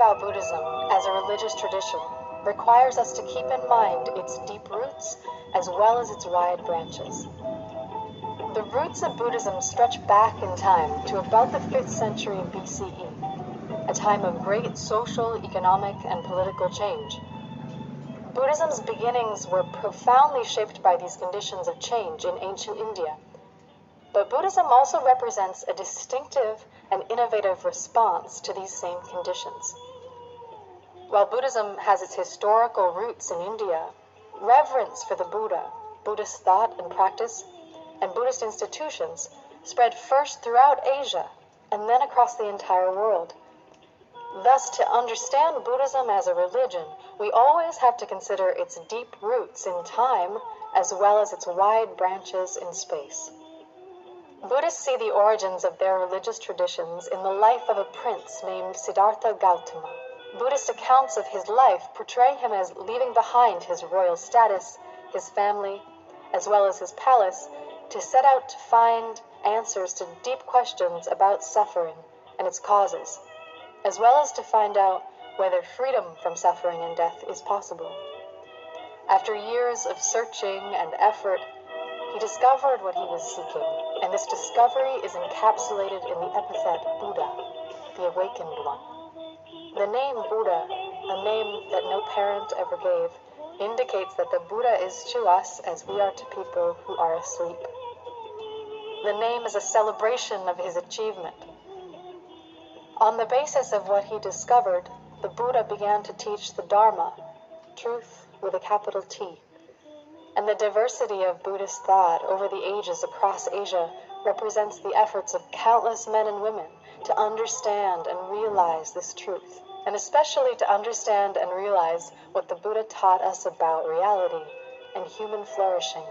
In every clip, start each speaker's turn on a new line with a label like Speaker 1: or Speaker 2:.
Speaker 1: about Buddhism as a religious tradition requires us to keep in mind its deep roots as well as its wide branches. The roots of Buddhism stretch back in time to about the 5th century BCE, a time of great social, economic, and political change. Buddhism's beginnings were profoundly shaped by these conditions of change in ancient India. But Buddhism also represents a distinctive and innovative response to these same conditions. While Buddhism has its historical roots in India, reverence for the Buddha, Buddhist thought and practice, and Buddhist institutions spread first throughout Asia and then across the entire world. Thus, to understand Buddhism as a religion, we always have to consider its deep roots in time as well as its wide branches in space. Buddhists see the origins of their religious traditions in the life of a prince named Siddhartha Gautama. Buddhist accounts of his life portray him as leaving behind his royal status, his family, as well as his palace, to set out to find answers to deep questions about suffering and its causes, as well as to find out whether freedom from suffering and death is possible. After years of searching and effort, he discovered what he was seeking, and this discovery is encapsulated in the epithet Buddha, the awakened one. The name Buddha, a name that no parent ever gave, indicates that the Buddha is to us as we are to people who are asleep. The name is a celebration of his achievement. On the basis of what he discovered, the Buddha began to teach the Dharma, truth with a capital T. And the diversity of Buddhist thought over the ages across Asia represents the efforts of countless men and women to understand and realize this truth, and especially to understand and realize what the Buddha taught us about reality and human flourishing.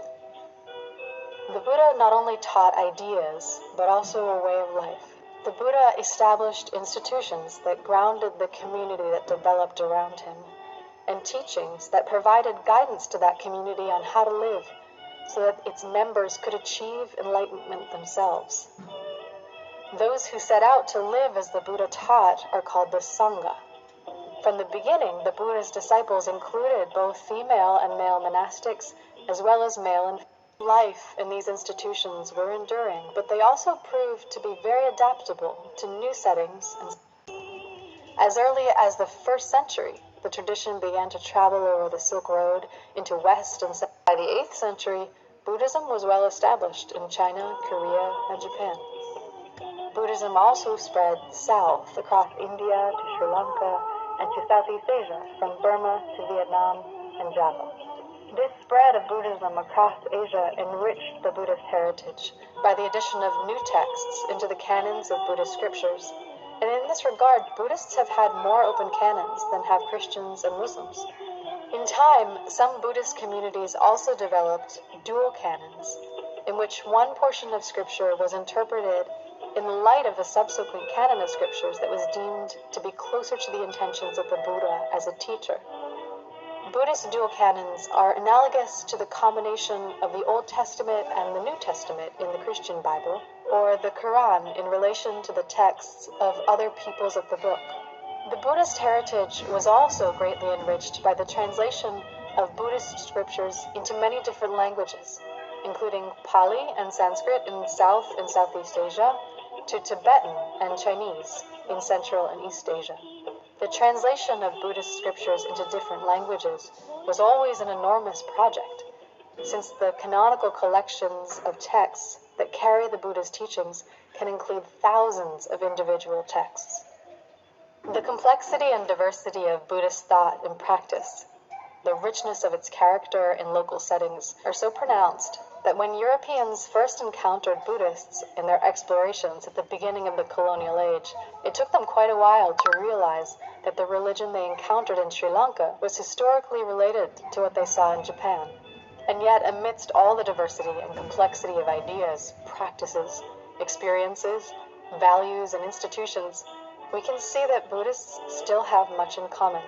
Speaker 1: The Buddha not only taught ideas, but also a way of life. The Buddha established institutions that grounded the community that developed around him, and teachings that provided guidance to that community on how to live so that its members could achieve enlightenment themselves. Those who set out to live as the Buddha taught are called the Sangha. From the beginning, the Buddha's disciples included both female and male monastics, as well as male and female. Life in these institutions were enduring, but they also proved to be very adaptable to new settings. And as early as the 1st century, the tradition began to travel over the Silk Road into West and South. By the 8th century, Buddhism was well established in China, Korea, and Japan. Buddhism also spread south across India to Sri Lanka and to Southeast Asia, from Burma to Vietnam and Java. This spread of Buddhism across Asia enriched the Buddhist heritage by the addition of new texts into the canons of Buddhist scriptures. And in this regard, Buddhists have had more open canons than have Christians and Muslims. In time, some Buddhist communities also developed dual canons, in which one portion of scripture was interpreted in light of a subsequent canon of scriptures that was deemed to be closer to the intentions of the Buddha as a teacher. Buddhist dual canons are analogous to the combination of the Old Testament and the New Testament in the Christian Bible, or the Quran in relation to the texts of other peoples of the book. The Buddhist heritage was also greatly enriched by the translation of Buddhist scriptures into many different languages, including Pali and Sanskrit in South and Southeast Asia, to Tibetan and Chinese in Central and East Asia. The translation of Buddhist scriptures into different languages was always an enormous project, since the canonical collections of texts that carry the Buddha's teachings can include thousands of individual texts. The complexity and diversity of Buddhist thought and practice, the richness of its character in local settings, are so pronounced that when Europeans first encountered Buddhists in their explorations at the beginning of the colonial age, it took them quite a while to realize that the religion they encountered in Sri Lanka was historically related to what they saw in Japan. And yet, amidst all the diversity and complexity of ideas, practices, experiences, values, and institutions, we can see that Buddhists still have much in common,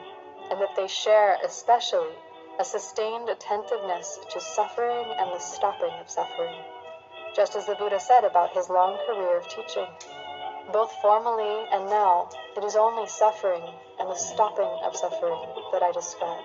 Speaker 1: and that they share especially a sustained attentiveness to suffering and the stopping of suffering, just as the Buddha said about his long career of teaching. Both formally and now, it is only suffering and the stopping of suffering that I describe.